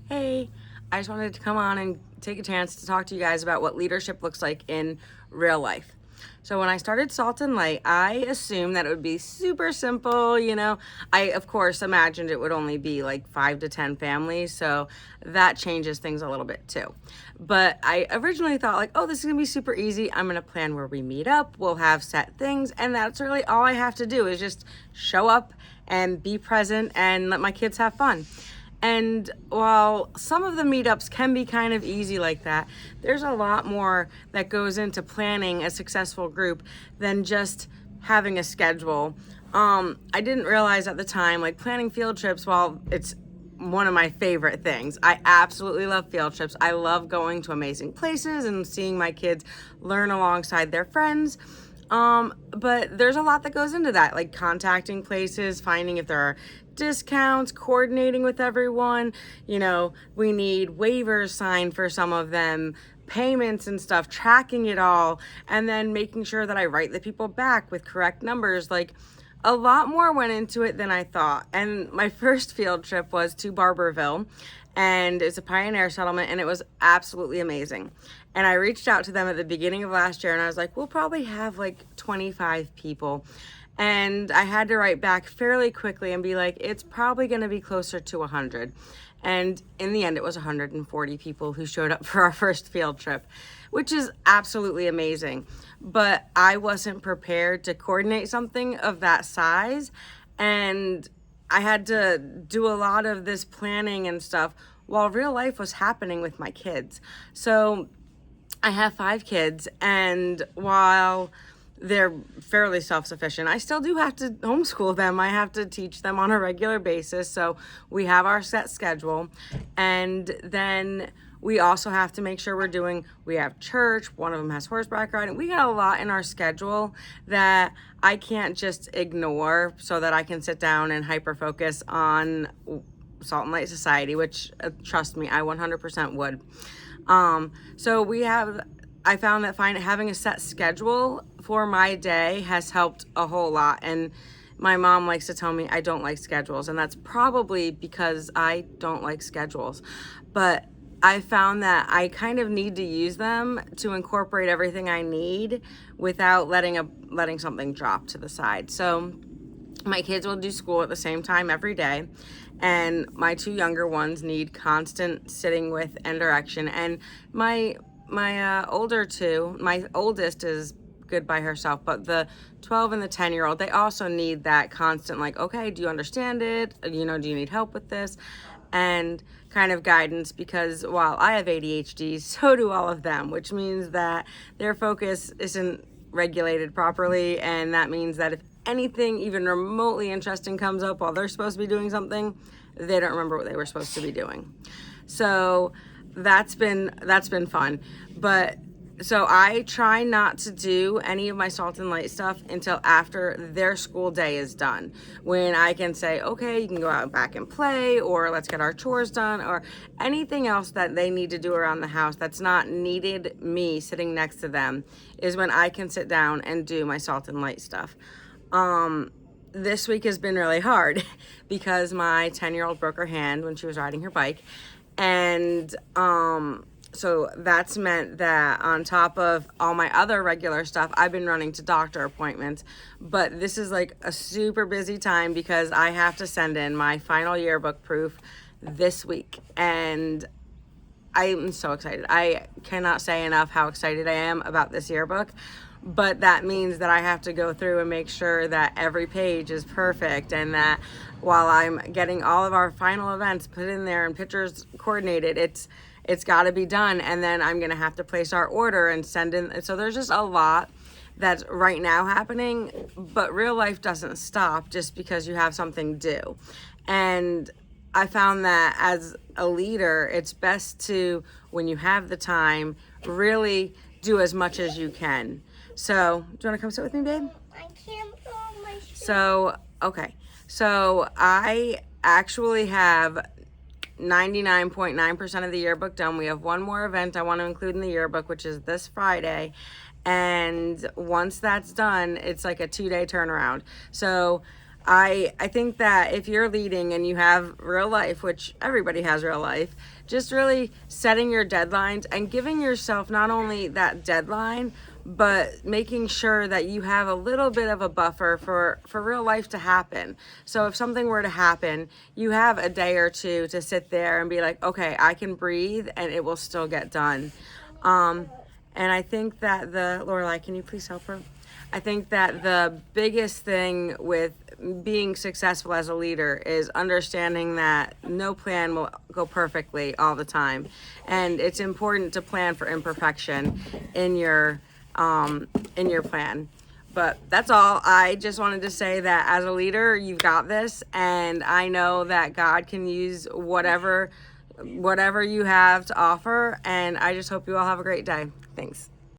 Hey, I just wanted to come on and take a chance to talk to you guys about what leadership looks like in real life. So when I started Salt and Light, I assumed that it would be super simple, I of course imagined it would only be like 5 to 10 families, so that changes things a little bit too. But I originally thought like, oh, this is going to be super easy. I'm going to plan where we meet up, we'll have set things, and that's really all I have to do is just show up and be present and let my kids have fun. And while some of the meetups can be kind of easy like that, there's a lot more that goes into planning a successful group than just having a schedule. I didn't realize at the time, like planning field trips, while it's one of my favorite things. I absolutely love field trips. I love going to amazing places and seeing my kids learn alongside their friends. But there's a lot that goes into that, like contacting places, finding if there are discounts, coordinating with everyone. We need waivers signed for some of them, payments and stuff, tracking it all, and then making sure that I write the people back with correct numbers. Like, a lot more went into it than I thought. And my first field trip was to Barberville, and it's a pioneer settlement, and it was absolutely amazing. And I reached out to them at the beginning of last year, and I was like, we'll probably have like 25 people. And I had to write back fairly quickly and be like, it's probably going to be closer to 100. And in the end, it was 140 people who showed up for our first field trip, which is absolutely amazing. But I wasn't prepared to coordinate something of that size. And I had to do a lot of this planning and stuff while real life was happening with my kids. So I have 5 kids, and while they're fairly self-sufficient, I still do have to homeschool them. I have to teach them on a regular basis. So we have our set schedule, and then we also have to make sure we have church, one of them has horseback riding. We got a lot in our schedule that I can't just ignore so that I can sit down and hyper focus on Salt and Light Society, which trust me, I 100% would. I found that having a set schedule for my day has helped a whole lot. And my mom likes to tell me I don't like schedules, and that's probably because I don't like schedules. But I found that I kind of need to use them to incorporate everything I need without letting something drop to the side. So my kids will do school at the same time every day, and my 2 younger ones need constant sitting with and direction. And my older 2, my oldest is good by herself, but the 12 and the 10-year-old, they also need that constant, like, okay, do you understand it? Do you need help with this? And kind of guidance, because while I have ADHD, so do all of them, which means that their focus isn't regulated properly. And that means that if anything even remotely interesting comes up while they're supposed to be doing something, they don't remember what they were supposed to be doing. So that's been fun. But so I try not to do any of my Salt and Light stuff until after their school day is done, when I can say, okay, you can go out and back and play, or let's get our chores done, or anything else that they need to do around the house that's not needed me sitting next to them, is when I can sit down and do my Salt and Light stuff. This week has been really hard because my 10-year-old broke her hand when she was riding her bike. And so that's meant that on top of all my other regular stuff, I've been running to doctor appointments. But this is like a super busy time because I have to send in my final yearbook proof this week. And I'm so excited. I cannot say enough how excited I am about this yearbook. But that means that I have to go through and make sure that every page is perfect, and that while I'm getting all of our final events put in there and pictures coordinated, it's got to be done. And then I'm going to have to place our order and send in. So there's just a lot that's right now happening, but real life doesn't stop just because you have something due. And I found that as a leader, it's best to, when you have the time, really do as much as you can. So, do you want to come sit with me, babe? I can't put on my shoes. So, okay. So, I actually have 99.9% of the yearbook done. We have one more event I want to include in the yearbook, which is this Friday. And once that's done, it's like a 2-day turnaround. So, I think that if you're leading and you have real life, which everybody has real life, just really setting your deadlines and giving yourself not only that deadline, but making sure that you have a little bit of a buffer for real life to happen. So if something were to happen, you have a day or two to sit there and be like, okay, I can breathe and it will still get done. And I think that Lorelai, can you please help her? I think that the biggest thing with being successful as a leader is understanding that no plan will go perfectly all the time, and it's important to plan for imperfection in your plan. But that's all. I just wanted to say that as a leader, you've got this, and I know that God can use whatever you have to offer, and I just hope you all have a great day. Thanks.